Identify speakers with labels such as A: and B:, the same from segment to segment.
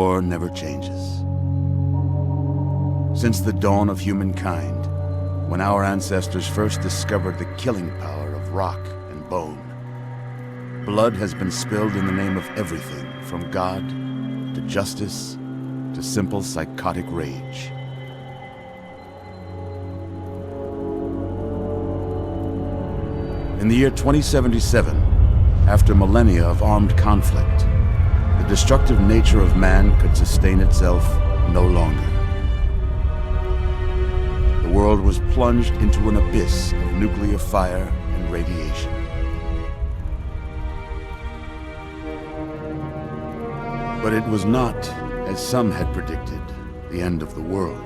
A: War never changes. Since the dawn of humankind, when our ancestors first discovered the killing power of rock and bone, blood has been spilled in the name of everything from God to justice to simple psychotic rage. In the year 2077, after millennia of armed conflict, the destructive nature of man could sustain itself no longer. The world was plunged into an abyss of nuclear fire and radiation. But it was not, as some had predicted, the end of the world.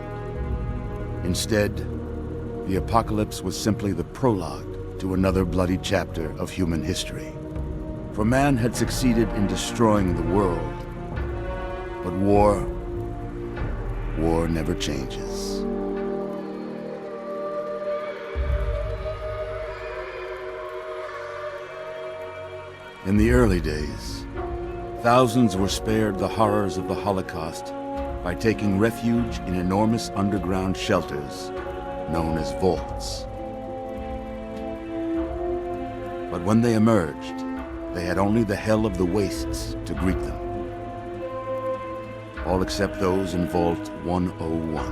A: Instead, the apocalypse was simply the prologue to another bloody chapter of human history. For man had succeeded in destroying the world. But war never changes. In the early days, thousands were spared the horrors of the Holocaust by taking refuge in enormous underground shelters known as vaults. But when they emerged, they had only the hell of the wastes to greet them. All except those in Vault 101.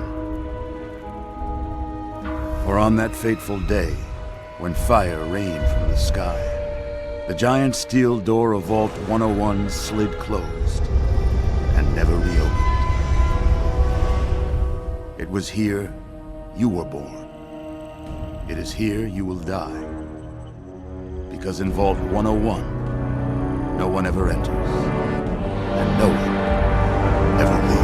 A: For on that fateful day, when fire rained from the sky, the giant steel door of Vault 101 slid closed and never reopened. It was here you were born. It is here you will die. Because in Vault 101, no one ever enters, and no one ever leaves.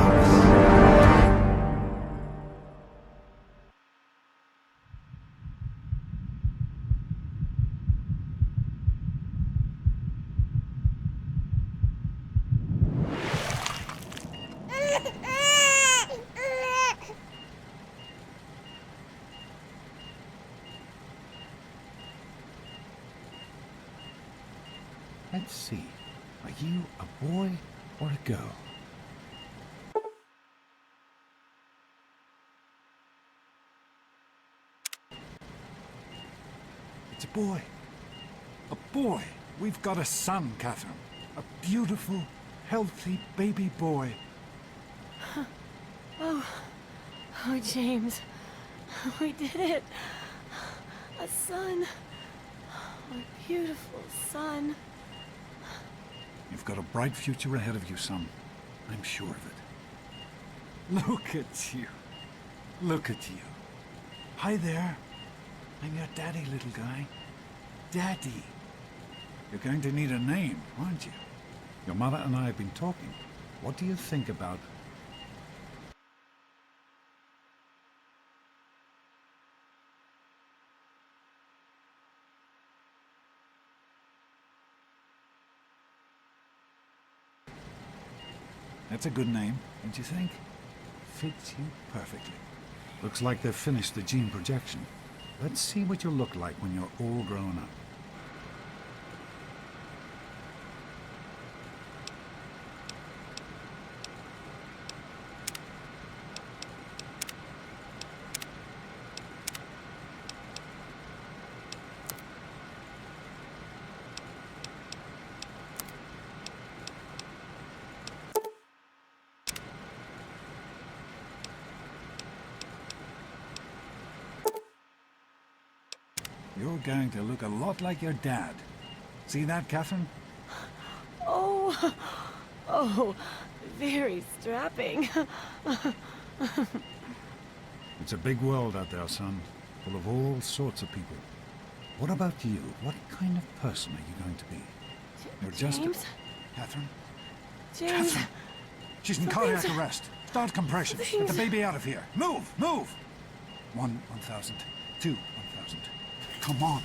B: Let's see. Are you a boy or a girl? It's a boy. A boy. We've got a son, Catherine. A beautiful, healthy baby boy.
C: Oh, James. We did it. A son. A beautiful son.
B: You've got a bright future ahead of you, son. I'm sure of it. Look at you. Look at you. Hi there. I'm your daddy, little guy. Daddy. You're going to need a name, aren't you? Your mother and I have been talking. What do you think about... That's a good name, don't you think? Fits you perfectly. Looks like they've finished the gene projection. Let's see what you'll look like when you're all grown up. You're going to look a lot like your dad. See that, Catherine?
C: Oh, very strapping.
B: It's a big world out there, son. Full of all sorts of people. What about you? What kind of person are you going to be? You're just
C: James?
B: Catherine?
C: James?
B: Catherine! She's in cardiac arrest. Start compression. Get the baby out of here. Move! Move! 1,000. 2, 1,000. Come on.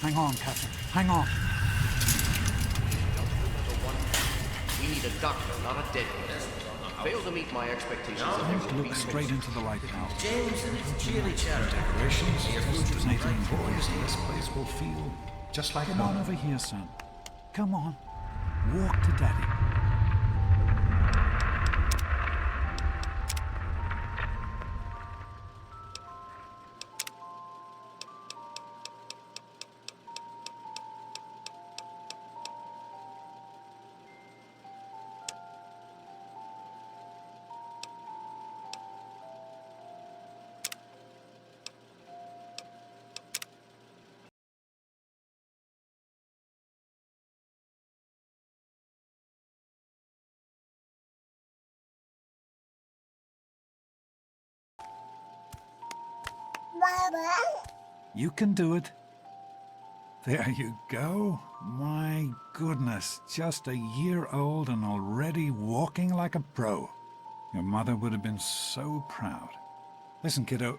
B: Hang on, Catherine. Hang on.
D: We need a doctor, not a dead one. Fail to meet my expectations.
B: Don't look straight into the light now.
D: James and his chilly chatter.
B: Decorations, hallucinating boys, and this place will feel just like Come on over here, son. Come on. Walk to Daddy. You can do it. There you go. My goodness, just a year old and already walking like a pro. Your mother would have been so proud. Listen, kiddo,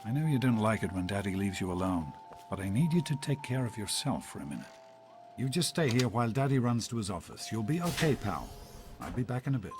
B: I know you don't like it when Daddy leaves you alone, but I need you to take care of yourself for a minute. You just stay here while Daddy runs to his office. You'll be okay, pal. I'll be back in a bit.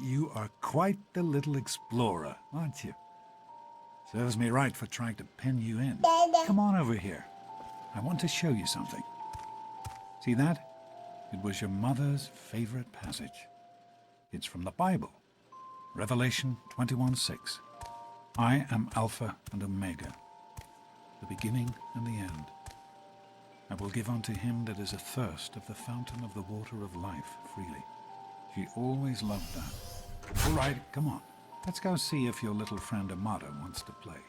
B: you are quite the little explorer, aren't you? Serves me right for trying to pin you in. Come on over here. I want to show you something. See that? It was your mother's favorite passage. It's from the Bible. Revelation 21:6. I am Alpha and Omega, the beginning and the end. I will give unto him that is athirst of the fountain of the water of life freely. She always loved that. All right, come on. Let's go see if your little friend Amada wants to play.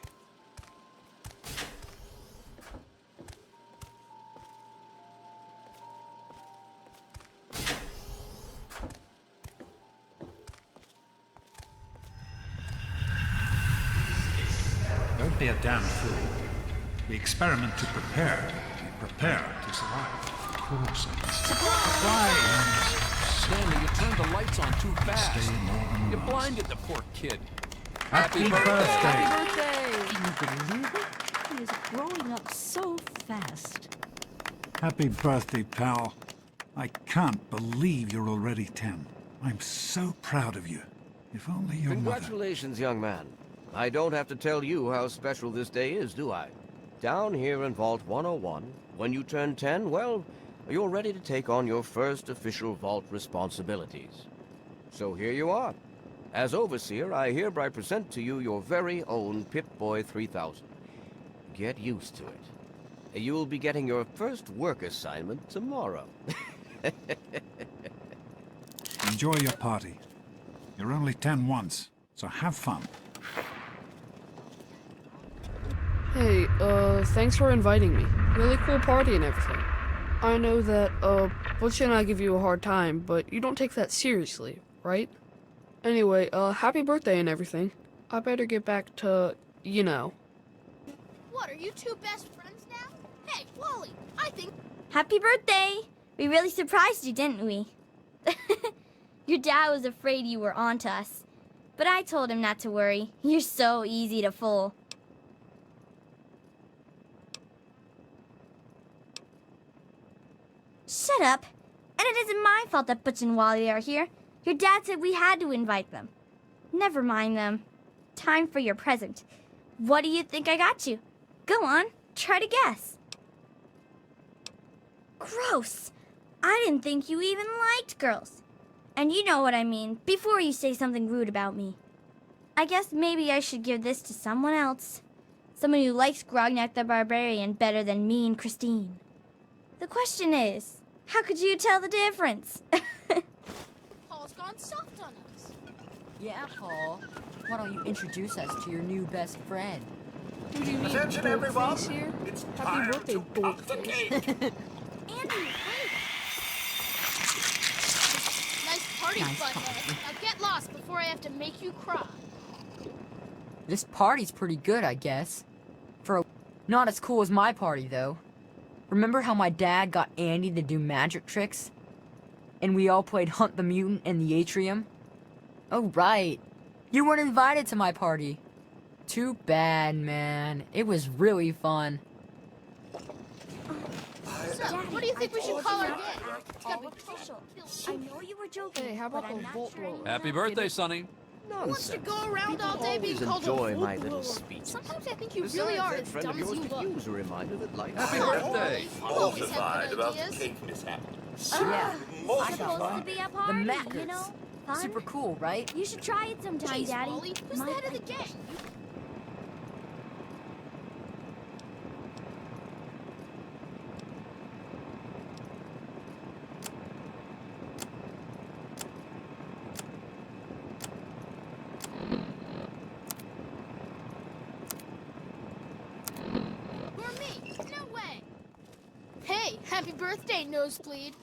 B: Don't be a damn fool. We experiment to prepare. We prepare to survive. Of course, Surprise!
E: Stanley, you turned the lights on too fast. You blinded the poor kid.
B: Happy birthday!
F: Happy birthday! Can you believe it? He is growing up so fast.
B: Happy birthday, pal. I can't believe you're already 10. I'm so proud of you. If only your mother...
D: Congratulations, young man. I don't have to tell you how special this day is, do I? Down here in Vault 101, when you turn 10, well, you're ready to take on your first official Vault responsibilities. So here you are. As Overseer, I hereby present to you your very own Pip-Boy 3000. Get used to it. You'll be getting your first work assignment tomorrow.
B: Enjoy your party. You're only 10 once, so have fun.
G: Hey, thanks for inviting me. Really cool party and everything. I know that, Butch and I give you a hard time, but you don't take that seriously, right? Anyway, happy birthday and everything. I better get back to, you know.
H: What, are you two best friends now? Hey, Wally, I think...
I: Happy birthday! We really surprised you, didn't we? Your dad was afraid you were onto us. But I told him not to worry. You're so easy to fool. Shut up. And it isn't my fault that Butch and Wally are here. Your dad said we had to invite them. Never mind them. Time for your present. What do you think I got you? Go on, try to guess. Gross. I didn't think you even liked girls. And you know what I mean, before you say something rude about me. I guess maybe I should give this to someone else. Someone who likes Grognak the Barbarian better than me and Christine. The question is, how could you tell the difference?
H: Paul's gone soft on us.
F: Yeah, Paul. Why don't you introduce us to your new best friend?
G: What do you mean,
J: Attention, everyone!
G: here?
J: It's
G: Happy
J: time
G: birthday,
J: to pop the
G: Boldface.
J: cake!
I: Andy, wait.
H: Nice party,
F: Nice
H: butthole.
F: party.
H: Now get lost before I have to make you cry.
F: This party's pretty good, I guess. Not as cool as my party, though. Remember how my dad got Andy to do magic tricks? And we all played Hunt the Mutant in the atrium? Oh, right. You weren't invited to my party. Too bad, man. It was really fun.
H: So, what do you think we should call our day? It's gotta be
I: Official. I know you were joking,
G: Hey, how
I: but
G: about
I: I'm
G: the
I: not
G: Volt
I: sure.
G: Roller?
E: Happy birthday, Sonny.
H: Who wants to
D: Nonsense.
H: go around all day being
D: Always
H: called a
D: enjoy
H: fool?
D: my little speeches.
H: Sometimes I think you
D: Besides,
H: really are
D: that
H: as
D: friend of
H: dumb as
D: yours
H: you
D: could
H: look.
D: use a reminder that life
E: Happy
D: is
E: birthday.
H: You always have
J: Mortified
H: good
J: about the
H: ideas.
J: cake mishap.
F: Yeah.
I: It's supposed to be a party,
F: Mackers.
I: you know? Fun.
F: Super cool, right?
I: You should try it sometime,
H: Jeez,
I: Daddy.
H: Wally, who's the
I: My
H: head of the
I: idea.
H: gang? Or me? No way. Hey, happy birthday, Nosebleed.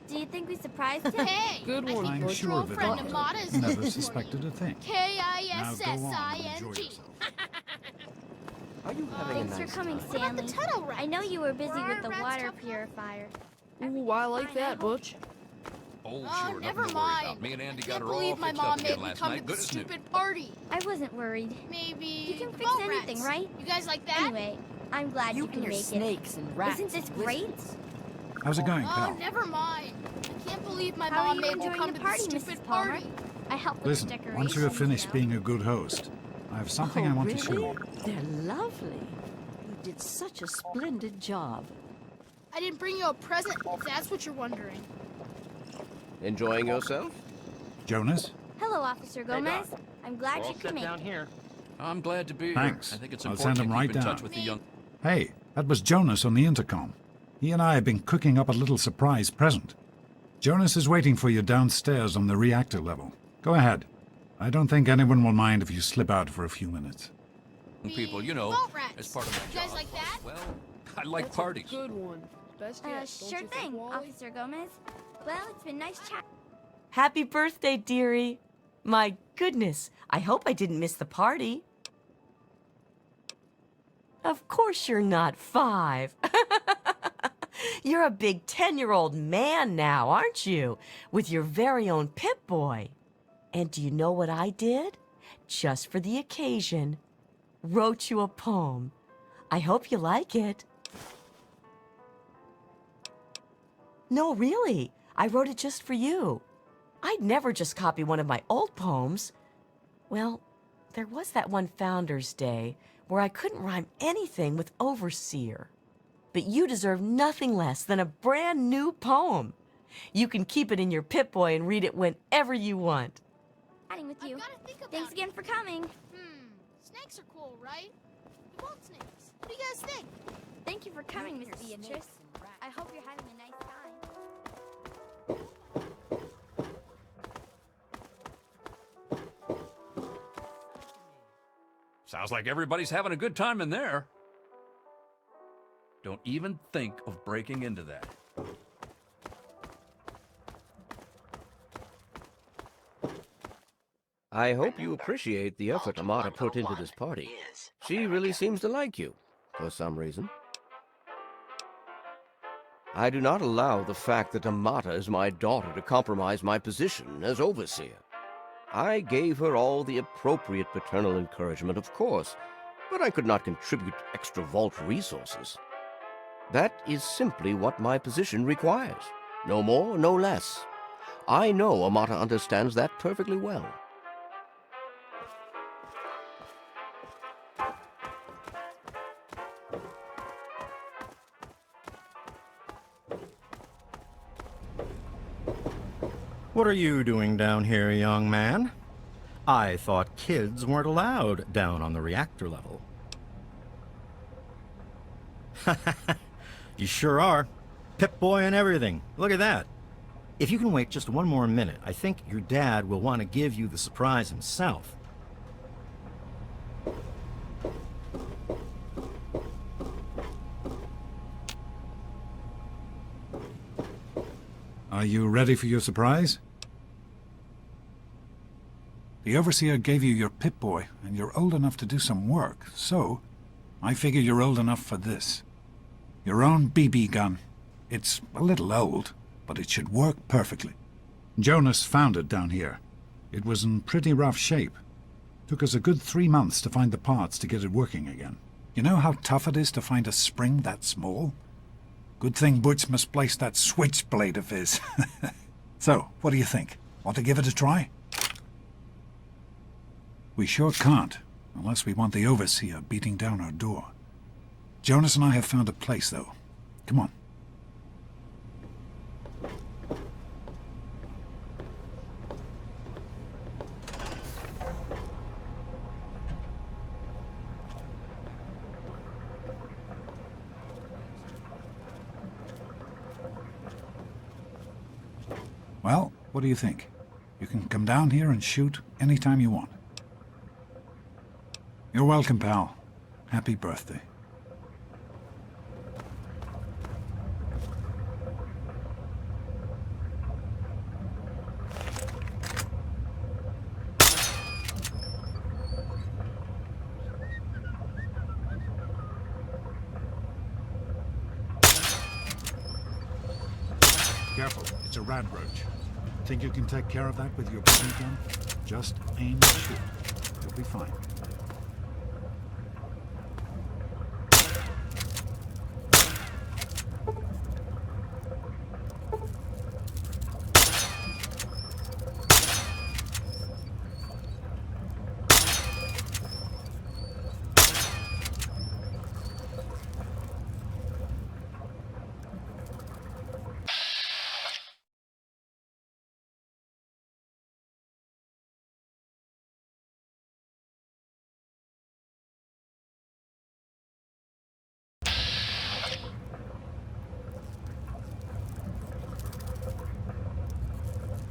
I: Do you think we surprised him?
H: Hey,
G: Good
H: I
G: one,
H: think
B: I'm
H: your
G: Butch.
B: sure of it.
H: girlfriend Amada's
B: Never
H: looking for
B: suspected
H: you.
B: a thing. Now go on and enjoy
H: K-I-S-S-I-G.
B: yourself.
D: Are you having a
I: Thanks
D: nice
I: for coming,
D: time?
H: What about the
I: Stanley.
H: tunnel rats?
I: I know you were busy
H: Were
I: with
H: our
I: the
H: rats
I: water
H: tough enough?
I: purifier.
G: Ooh, I like that, Butch.
E: Oh,
H: Oh,
E: sure,
H: never
E: nothing to worry
H: mind.
E: about. Me and Andy
H: I
E: got
H: can't
E: her all
H: believe my
E: fixed
H: mom
E: up
H: made
E: again
H: me
E: last
H: come to
E: night.
H: this
E: Goodness knew.
H: stupid party.
I: I wasn't worried.
H: Maybe
I: You can fix
H: boat
I: anything,
H: rats.
I: right?
H: You guys like that?
I: Anyway, I'm glad you
F: You
I: can
F: and your
I: make it.
F: snakes and rats.
I: Isn't this
F: and
I: great?
F: wizards.
B: How's it going,
H: Oh,
B: pal?
H: never mind. I can't believe my
I: How are
H: mom
I: you
H: made you
I: enjoying
H: come
I: the
H: to
I: party,
H: this
I: Mrs.
H: stupid
I: Palmer?
H: party.
I: I helped with
B: Listen,
I: the decorations.
B: once you're finished
I: you know.
B: being a good host, I have something I want to show you.
J: They're lovely. You did such a splendid job.
H: I didn't bring you a present, if that's what you're wondering.
D: Enjoying yourself?
B: Jonas?
I: Hello, Officer Gomez. I'm glad you could make it.
E: here. I'm glad to be
B: Thanks.
E: here. I think it's
B: I'll
E: important
B: send him
E: to
B: right
E: keep in
B: down.
E: touch with the young.
B: Hey, that was Jonas on the intercom. He and I have been cooking up a little surprise present. Jonas is waiting for you downstairs on the reactor level. Go ahead. I don't think anyone will mind if you slip out for a few minutes.
E: People, you know,
H: Vault rats.
E: as part of my
H: You guys
E: job.
H: like that?
E: Well, I like
G: That's
E: parties.
G: a good one. Best yet, don't
I: Sure
G: you think,
I: thing,
G: Wally?
I: Officer Gomez. Well, it's been nice chat.
K: Happy birthday, dearie. My goodness, I hope I didn't miss the party. Of course you're not 5. You're a big 10-year-old man now, aren't you? With your very own Pip-Boy. And do you know what I did? Just for the occasion. Wrote you a poem. I hope you like it. No, really. I wrote it just for you. I'd never just copy one of my old poems. Well, there was that one Founder's Day where I couldn't rhyme anything with overseer. But you deserve nothing less than a brand new poem. You can keep it in your Pip-Boy and read it whenever you want.
I: Chatting with
H: I've
I: you.
H: gotta think about
I: Thanks
H: it.
I: again for coming.
H: Snakes are cool, right? You want snakes? What do you guys think?
I: Thank you for coming, Miss Beatrice. I hope you're having a nice time.
E: Sounds like everybody's having a good time in there. Don't even think of breaking into that.
D: I hope you appreciate the effort Amata put into this party. She really seems to like you, for some reason. I do not allow the fact that Amata is my daughter to compromise my position as overseer. I gave her all the appropriate paternal encouragement, of course, but I could not contribute extra vault resources. That is simply what my position requires. No more, no less. I know Amata understands that perfectly well.
L: What are you doing down here, young man? I thought kids weren't allowed down on the reactor level. You sure are. Pip-Boy and everything. Look at that. If you can wait just one more minute, I think your dad will want to give you the surprise himself.
B: Are you ready for your surprise? The Overseer gave you your Pip-Boy, and you're old enough to do some work, so I figure you're old enough for this. Your own BB gun. It's a little old, but it should work perfectly. Jonas found it down here. It was in pretty rough shape. Took us a good 3 months to find the parts to get it working again. You know how tough it is to find a spring that small? Good thing Butch misplaced that switchblade of his. So, what do you think? Want to give it a try? We sure can't, unless we want the Overseer beating down our door. Jonas and I have found a place, though. Come on. Well, what do you think? You can come down here and shoot anytime you want. You're welcome, pal. Happy birthday. Careful, it's a rat roach. Think you can take care of that with your BB gun? Just aim and shoot. You'll be fine.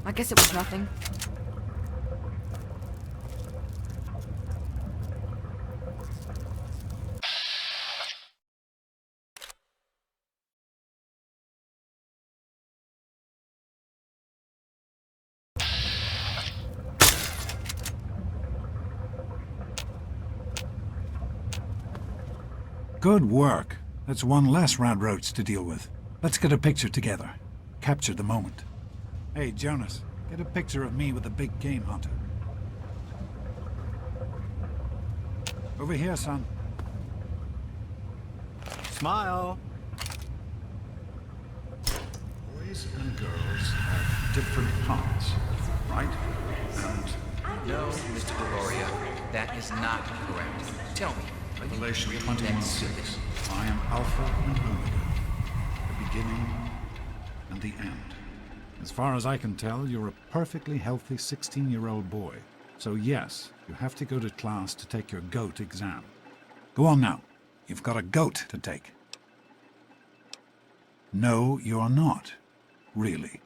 F: I guess it was nothing.
B: Good work. That's one less rad roach to deal with. Let's get a picture together. Capture the moment. Hey, Jonas, get a picture of me with the big game hunter. Over here, son.
L: Smile.
B: Boys and girls have different parts, right? And
M: No, Mr. Deloria, that is not correct. Tell me, are you
B: Revelation
M: really
B: 21:6. I am Alpha and Omega, the beginning and the end. As far as I can tell, you're a perfectly healthy 16-year-old boy. So yes, you have to go to class to take your GOAT exam. Go on now. You've got a GOAT to take. No, you're not. Really.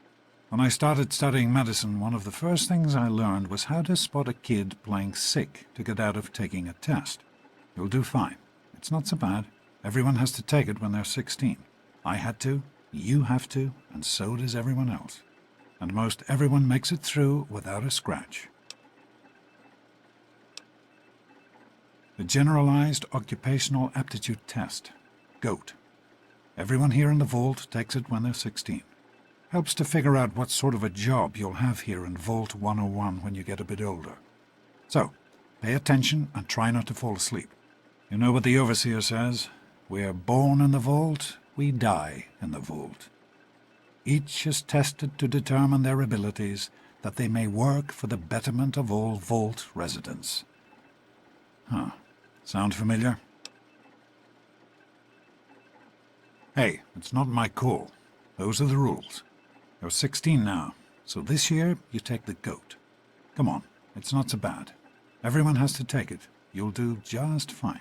B: When I started studying medicine, one of the first things I learned was how to spot a kid playing sick to get out of taking a test. You'll do fine. It's not so bad. Everyone has to take it when they're 16. I had to, you have to, and so does everyone else. And most everyone makes it through without a scratch. The Generalized Occupational Aptitude Test, GOAT. Everyone here in the vault takes it when they're 16. Helps to figure out what sort of a job you'll have here in Vault 101 when you get a bit older. So, pay attention and try not to fall asleep. You know what the overseer says? We're born in the vault, we die in the vault. Each is tested to determine their abilities, that they may work for the betterment of all vault residents. Huh. Sound familiar? Hey, it's not my call. Those are the rules. You're 16 now, so this year you take the GOAT. Come on, it's not so bad. Everyone has to take it. You'll do just fine.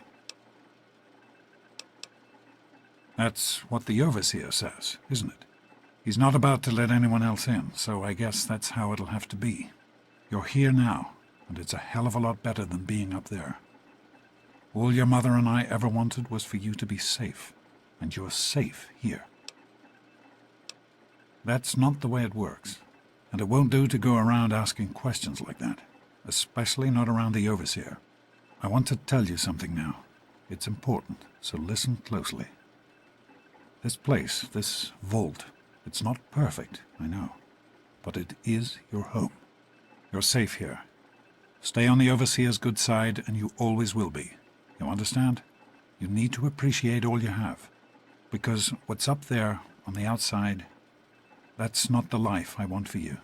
B: That's what the overseer says, isn't it? He's not about to let anyone else in, so I guess that's how it'll have to be. You're here now, and it's a hell of a lot better than being up there. All your mother and I ever wanted was for you to be safe, and you're safe here. That's not the way it works, and it won't do to go around asking questions like that, especially not around the overseer. I want to tell you something now. It's important, so listen closely. This place, this vault, it's not perfect, I know, but it is your home. You're safe here. Stay on the overseer's good side, and you always will be. You understand? You need to appreciate all you have, because what's up there on the outside, that's not the life I want for you.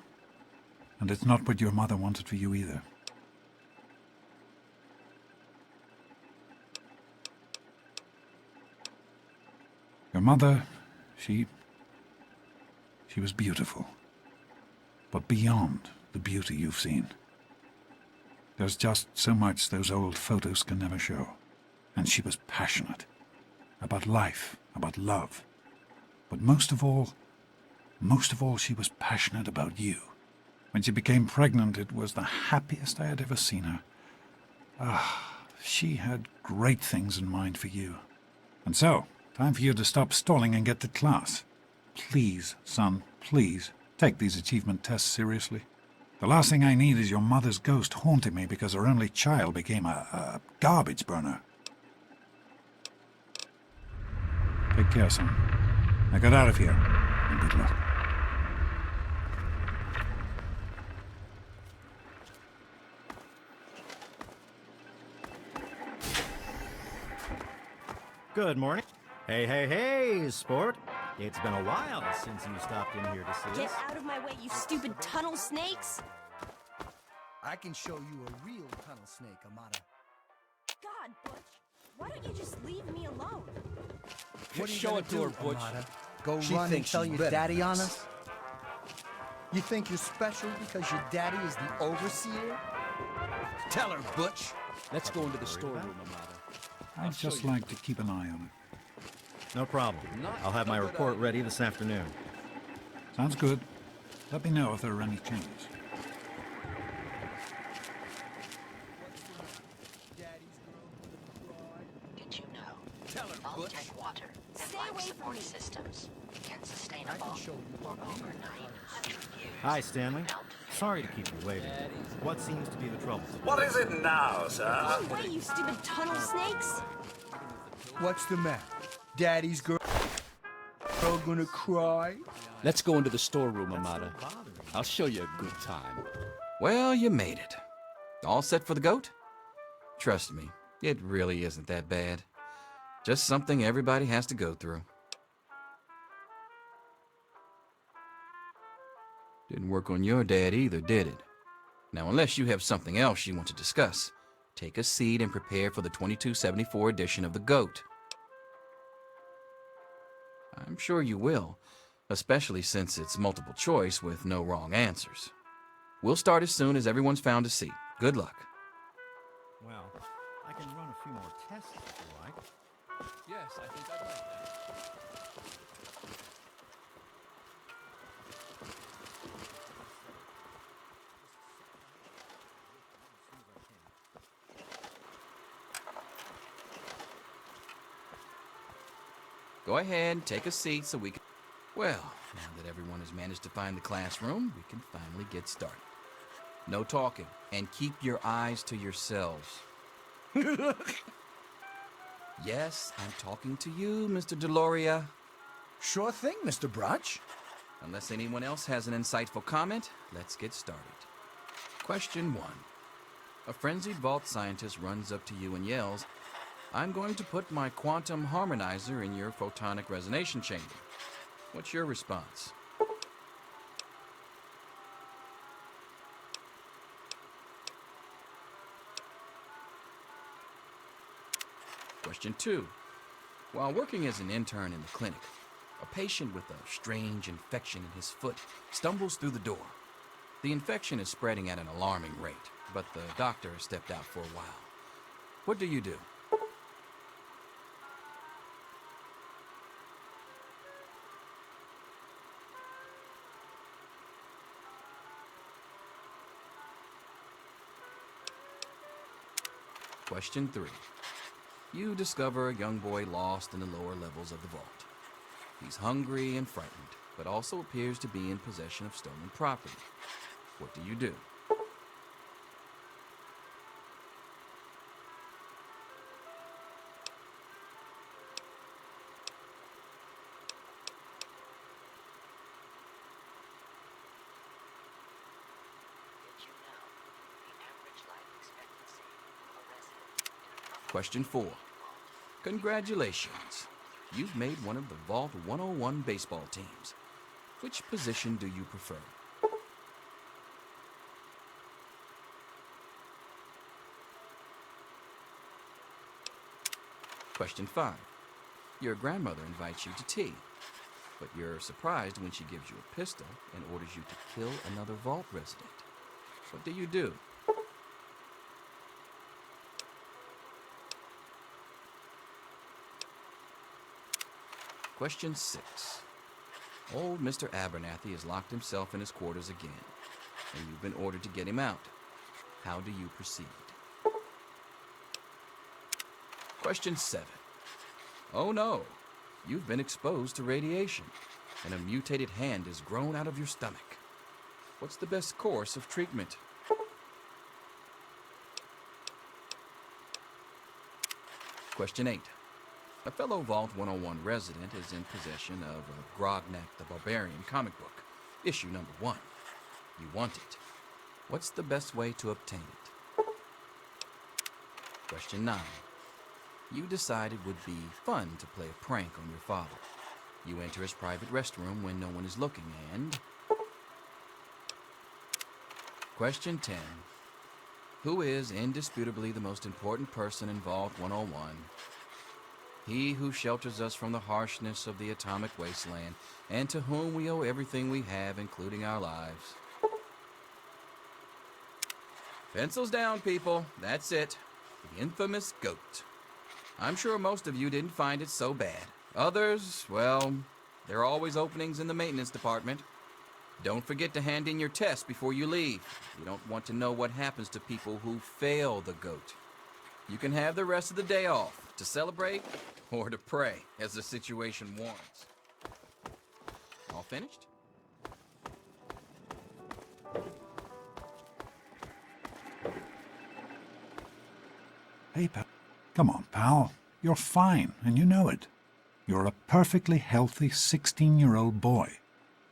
B: And it's not what your mother wanted for you either. Your mother, she was beautiful. But beyond the beauty you've seen. There's just so much those old photos can never show. And she was passionate. About life, about love. But most of all, she was passionate about you. When she became pregnant, it was the happiest I had ever seen her. She had great things in mind for you. And so, time for you to stop stalling and get to class. Please, son, please, take these achievement tests seriously. The last thing I need is your mother's ghost haunting me because her only child became a garbage burner. Take care, son. Now get out of here, and good luck.
L: Good morning. Hey, sport. It's been a while since you stopped in here to see
N: Get
L: us.
N: out of my way, you stupid tunnel snakes!
O: I can show you a real tunnel snake, Amata.
N: God, Butch, why don't you just leave me alone?
O: What are you
E: Show
O: gonna
E: it to her,
O: do,
E: Butch.
O: Amata? Go
E: She
O: run and
E: thinks
O: tell
E: she's
O: your
E: better
O: daddy
E: than
O: on
E: us.
O: us? You think you're special because your daddy is the overseer?
E: Tell her, Butch. Let's go into the storeroom, Amata.
B: I'd just like to keep an eye on it.
L: No problem. I'll have my report ready this afternoon.
B: Sounds good. Let me know if there are any changes.
P: Did you know Vault-Tec water and life support systems can sustain a vault for over 900 years?
L: Hi, Stanley. Sorry to keep you waiting. What seems to be the trouble?
Q: What is it now, sir?
N: Go away, you stupid tunnel snakes!
O: What's the matter? Daddy's girl gonna cry?
E: Let's go into the storeroom, Amada. I'll show you a good time.
M: Well, you made it. All set for the goat? Trust me, it really isn't that bad. Just something everybody has to go through. Didn't work on your dad either, did it? Now, unless you have something else you want to discuss, take a seat and prepare for the 2274 edition of the GOAT. I'm sure you will, especially since it's multiple choice with no wrong answers. We'll start as soon as everyone's found a seat. Good luck.
L: Well, I can run a few more tests if you like.
E: Yes, I think I'd like that.
M: Go ahead, take a seat so we can... Well, now that everyone has managed to find the classroom, we can finally get started. No talking, and keep your eyes to yourselves. Yes, I'm talking to you, Mr. Deloria.
O: Sure thing, Mr. Brutch.
M: Unless anyone else has an insightful comment, let's get started. Question 1. A frenzied vault scientist runs up to you and yells, "I'm going to put my quantum harmonizer in your photonic resonation chamber." What's your response? Question 2. While working as an intern in the clinic, a patient with a strange infection in his foot stumbles through the door. The infection is spreading at an alarming rate, but the doctor has stepped out for a while. What do you do? Question 3. You discover a young boy lost in the lower levels of the vault. He's hungry and frightened, but also appears to be in possession of stolen property. What do you do? Question 4. Congratulations. You've made one of the Vault 101 baseball teams. Which position do you prefer? Question 5. Your grandmother invites you to tea, but you're surprised when she gives you a pistol and orders you to kill another Vault resident. What do you do? Question 6. Old Mr. Abernathy has locked himself in his quarters again, and you've been ordered to get him out. How do you proceed? Question 7. Oh no, you've been exposed to radiation, and a mutated hand has grown out of your stomach. What's the best course of treatment? Question 8. A fellow Vault 101 resident is in possession of a Grognak the Barbarian comic book, issue number 1. You want it. What's the best way to obtain it? Question 9. You decide it would be fun to play a prank on your father. You enter his private restroom when no one is looking, and... Question 10. Who is indisputably the most important person in Vault 101? He who shelters us from the harshness of the atomic wasteland, and to whom we owe everything we have, including our lives. Pencils down, people. That's it. The infamous GOAT. I'm sure most of you didn't find it so bad. Others, well, there are always openings in the maintenance department. Don't forget to hand in your test before you leave. You don't want to know what happens to people who fail the GOAT. You can have the rest of the day off to celebrate or to pray as the situation warrants. All finished?
B: Hey, pal. Come on, pal. You're fine, and you know it. You're a perfectly healthy 16-year-old boy.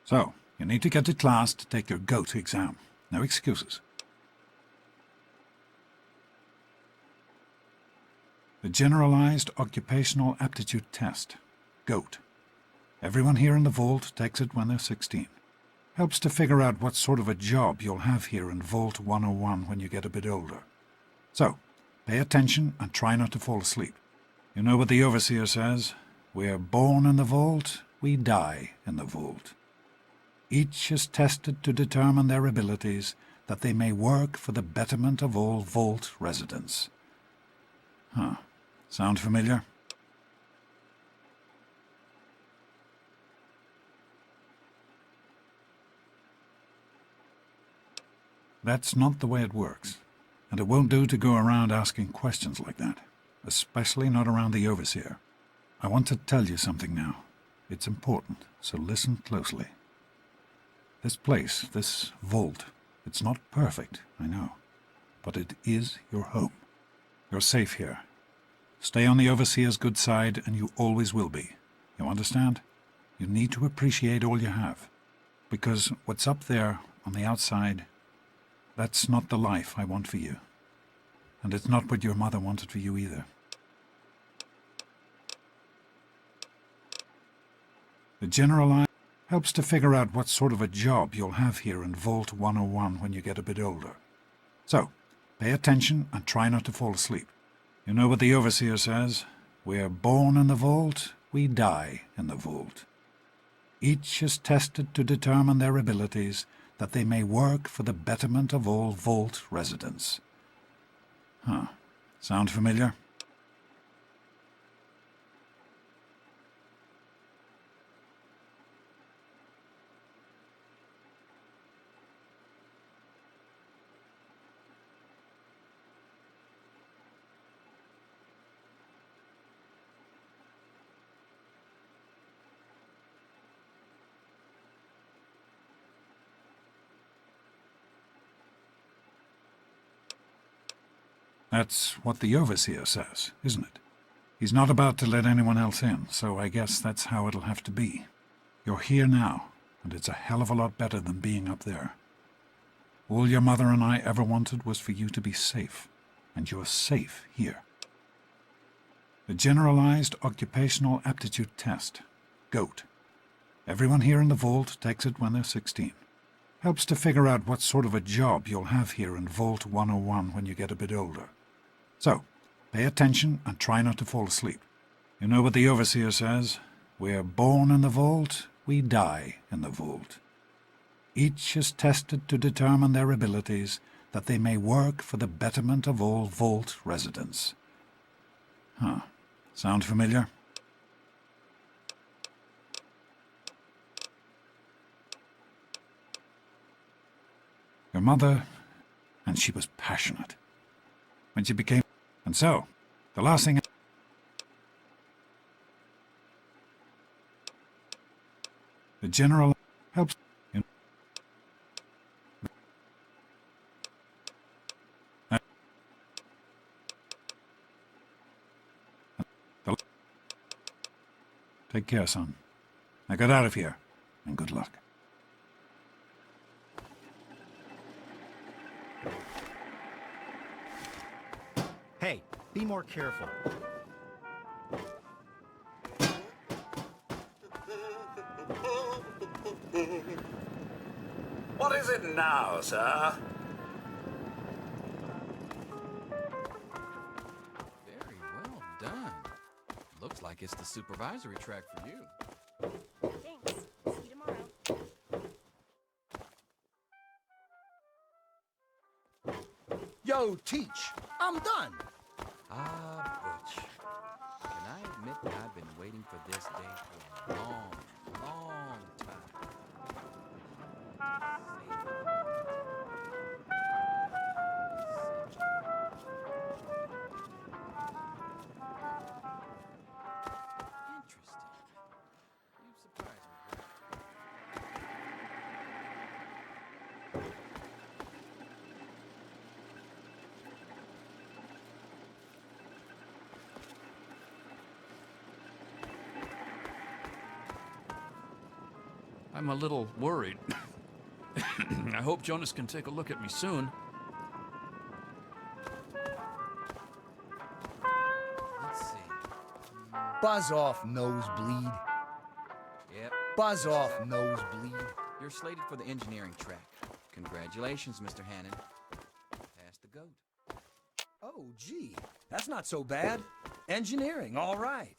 B: So, you need to get to class to take your GOAT exam. No excuses. The Generalized Occupational Aptitude Test, GOAT. Everyone here in the vault takes it when they're 16. Helps to figure out what sort of a job you'll have here in Vault 101 when you get a bit older. So, pay attention and try not to fall asleep. You know what the overseer says? We're born in the vault, we die in the vault. Each is tested to determine their abilities, that they may work for the betterment of all vault residents. Huh. Sound familiar? That's not the way it works, and it won't do to go around asking questions like that, especially not around the overseer. I want to tell you something now. It's important, so listen closely. This place, this vault, it's not perfect, I know, but it is your home. You're safe here. Stay on the overseer's good side, and you always will be. You understand? You need to appreciate all you have, because what's up there on the outside, that's not the life I want for you. And it's not what your mother wanted for you either. The Generalized helps to figure out what sort of a job you'll have here in Vault 101 when you get a bit older. So, pay attention and try not to fall asleep. You know what the overseer says? We're born in the vault, we die in the vault. Each is tested to determine their abilities, that they may work for the betterment of all vault residents. Huh. Sound familiar? That's what the overseer says, isn't it? He's not about to let anyone else in, so I guess that's how it'll have to be. You're here now, and it's a hell of a lot better than being up there. All your mother and I ever wanted was for you to be safe, and you're safe here. The Generalized Occupational Aptitude Test, GOAT. Everyone here in the vault takes it when they're 16. Helps to figure out what sort of a job you'll have here in Vault 101 when you get a bit older. So, pay attention and try not to fall asleep. You know what the overseer says? We're born in the vault, we die in the vault. Each is tested to determine their abilities, that they may work for the betterment of all vault residents. Huh. Sound familiar? Your mother, and she was passionate. When she became... And so, the last thing... The general helps... Take care, son. Now get out of here, and good luck.
L: Hey, be more careful.
Q: What is it now, sir?
M: Very well done. Looks like it's the supervisory track for you.
C: Thanks. See you tomorrow.
O: Yo, Teach, I'm done.
M: Ah, Butch. Can I admit that I've been waiting for this day for a long, long time?
E: I'm a little worried. I hope Jonas can take a look at me soon.
M: Let's see.
O: Buzz off, nosebleed.
M: Yep.
O: Buzz off, nosebleed.
M: You're slated for the engineering track. Congratulations, Mr. Hannon. Pass the goat.
O: Oh, gee, that's not so bad. Engineering, all right.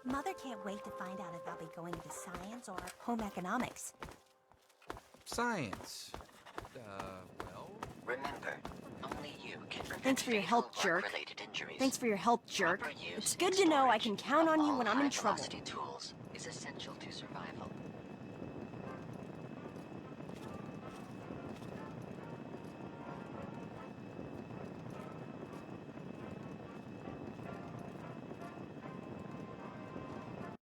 N: Mother can't wait to find out if I'll be going into science or home economics.
M: Science. Well...
P: Remember, only you can prevent
N: Thanks for your help,
P: fatal
N: jerk.
P: work-related injuries.
N: Thanks for your help, jerk.
P: Proper use
N: It's
P: and
N: good to know I
P: storage
N: can count on you
P: of
N: when
P: all
N: I'm in trouble.
P: high-velocity tools is essential to survival.